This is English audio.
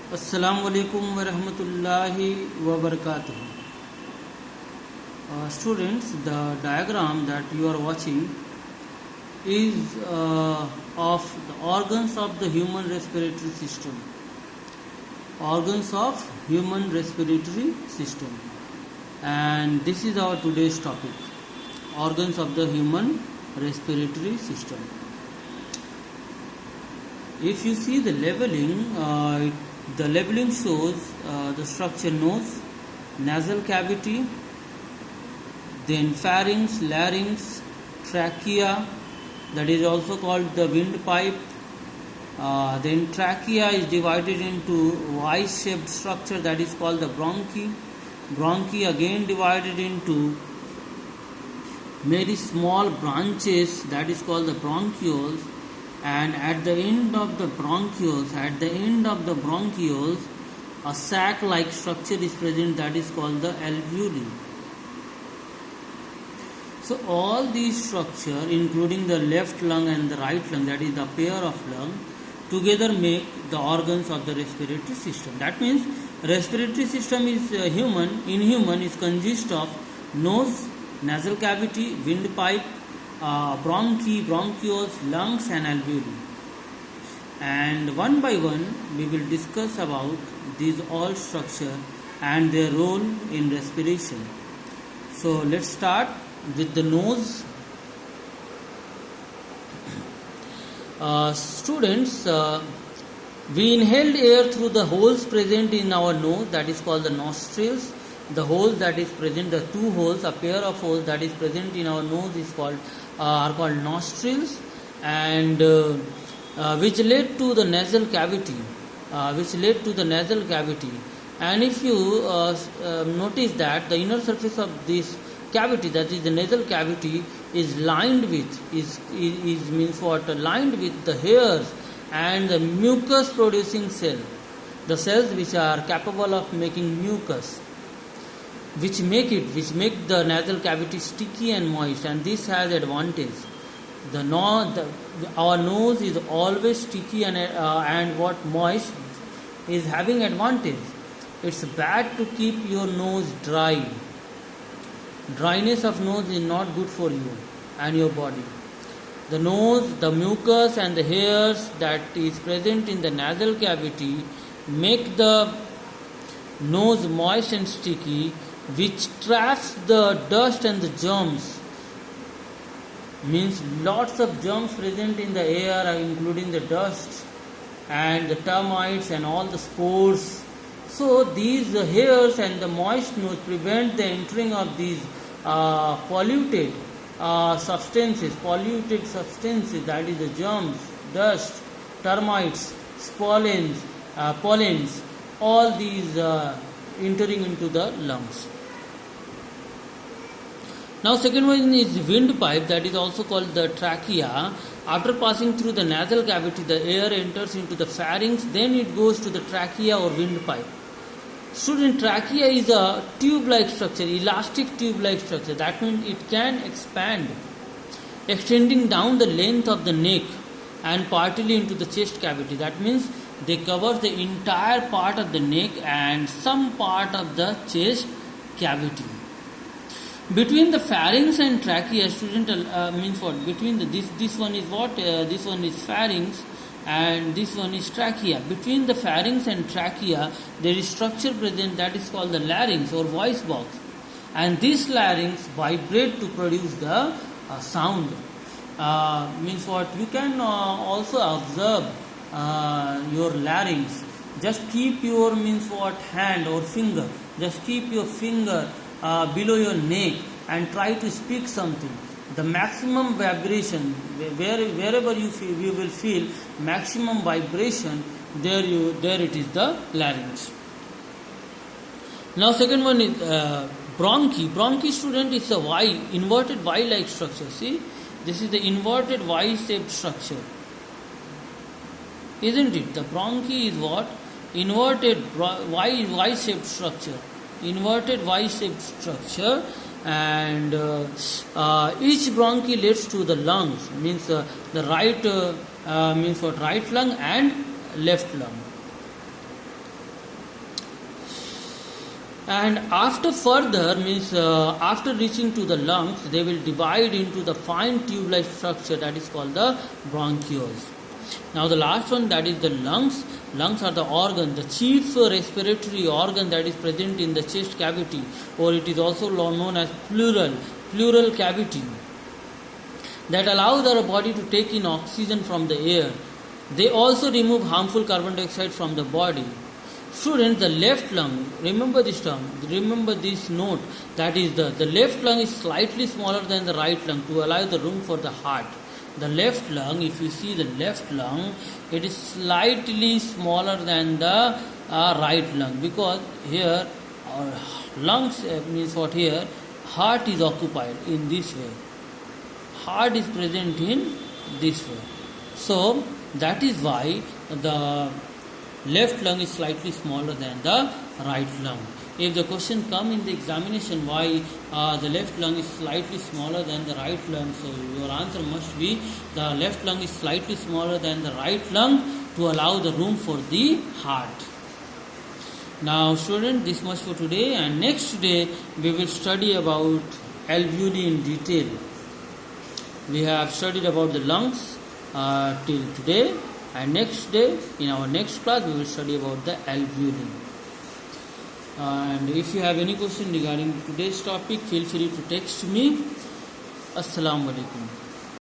Assalamualaikum warahmatullahi wabarakatuh. Students, the diagram that you are watching is of the organs of the human respiratory system. Organs of human respiratory system. And this is our today's topic. Organs of the human respiratory system. If you see the leveling shows the structure nose, nasal cavity, then pharynx, larynx, trachea, that is also called the windpipe. Then trachea is divided into Y-shaped structure that is called the bronchi. Bronchi again divided into very small branches that is called the bronchioles. And at the end of the bronchioles, a sac-like structure is present that is called the alveoli. So all these structure, including the left lung and the right lung, that is the pair of lung, together make the organs of the respiratory system. That means respiratory system is human is consist of nose, nasal cavity, windpipe, bronchi, bronchioles, lungs and alveoli. And one by one we will discuss about these all structure and their role in respiration. So let's start with the nose. Students, we inhaled air through the holes present in our nose, that is called the nostrils. The holes that is present, the two holes, a pair of holes that is present in our nose is called are called nostrils, and which led to the nasal cavity. And if you notice that the inner surface of this cavity, that is the nasal cavity, is lined with lined with the hairs and the mucus producing cell, the cells which are capable of making mucus, which make the nasal cavity sticky and moist, and this has advantage. Our nose is always sticky and what moist is having advantage. It's bad to keep your nose dry. Dryness of nose is not good for you and your body. The nose, the mucus and the hairs that is present in the nasal cavity make the nose moist and sticky, which traps the dust and the germs. Means lots of germs present in the air, including the dust and the termites and all the spores. So these hairs and the moist nose prevent the entering of these polluted substances, that is the germs, dust, termites, pollens, all these entering into the lungs. Now second one is windpipe, that is also called the trachea. After passing through the nasal cavity, the air enters into the pharynx, then it goes to the trachea or windpipe. Student, trachea is a tube-like structure, elastic tube-like structure. That means it can expand, extending down the length of the neck and partly into the chest cavity. That means they cover the entire part of the neck and some part of the chest cavity. Between the pharynx and trachea, student, means what? Between this one is what? This one is pharynx and this one is trachea. Between the pharynx and trachea, there is structure present that is called the larynx or voice box, and this larynx vibrate to produce the sound. Means what? You can also observe your larynx. Just keep your hand or finger. Just keep your finger below your neck and try to speak something. The maximum vibration, wherever you feel, you will feel maximum vibration. There it is, the larynx. Now second one is bronchi. Bronchi, student, is a inverted Y-like structure. See, this is the inverted Y-shaped structure, isn't it? The bronchi is what? Inverted Y-shaped structure. And each bronchi leads to the lungs, means the right right lung and left lung. And after further means after reaching to the lungs, they will divide into the fine tube-like structure that is called the bronchioles. Now the last one, that is the lungs. Lungs are the organ, the chief respiratory organ that is present in the chest cavity, or it is also known as pleural cavity, that allows our body to take in oxygen from the air. They also remove harmful carbon dioxide from the body. Students, the left lung, remember this term, remember this note, that is the left lung is slightly smaller than the right lung to allow the room for the heart. The left lung, if you see the left lung, it is slightly smaller than the right lung, because here our lungs means what, here heart is occupied in this way. Heart is present in this way. So that is why the left lung is slightly smaller than the right lung. If the question come in the examination why the left lung is slightly smaller than the right lung, so your answer must be the left lung is slightly smaller than the right lung to allow the room for the heart. Now student, this much for today, and next day we will study about alveoli in detail. We have studied about the lungs till today, and next day in our next class we will study about the alveoli. And if you have any question regarding today's topic, feel free to text me. Assalamu alaikum.